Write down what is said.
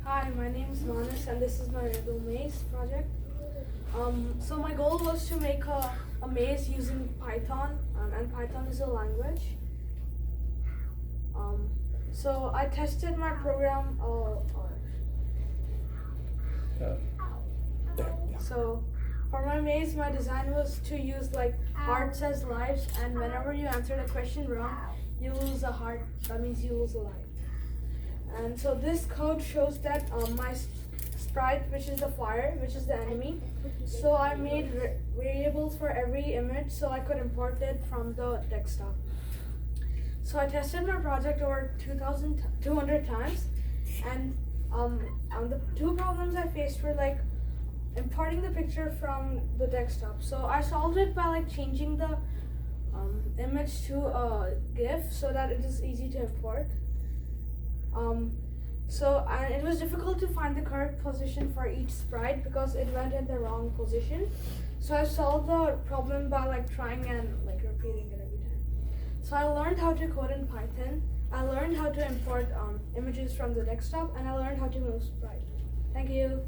Hi, my name is Manas and this is my Rebel Maze project. So my goal was to make a maze using Python, and Python is a language. So I tested my program. So for my maze, my design was to use like hearts as lives, and whenever you answer the question wrong, you lose a heart. That means you lose a life. And so this code shows that my sprite, which is the fire, which is the enemy. So I made variables for every image so I could import it from the desktop. So I tested my project over 200 times, and the two problems I faced were like importing the picture from the desktop. So I solved it by like changing the image to a GIF so that it is easy to import. And it was difficult to find the correct position for each sprite because it went in the wrong position. So I solved the problem by like trying and like repeating it every time. So I learned how to code in Python. I learned how to import images from the desktop, and I learned how to move sprite. Thank you.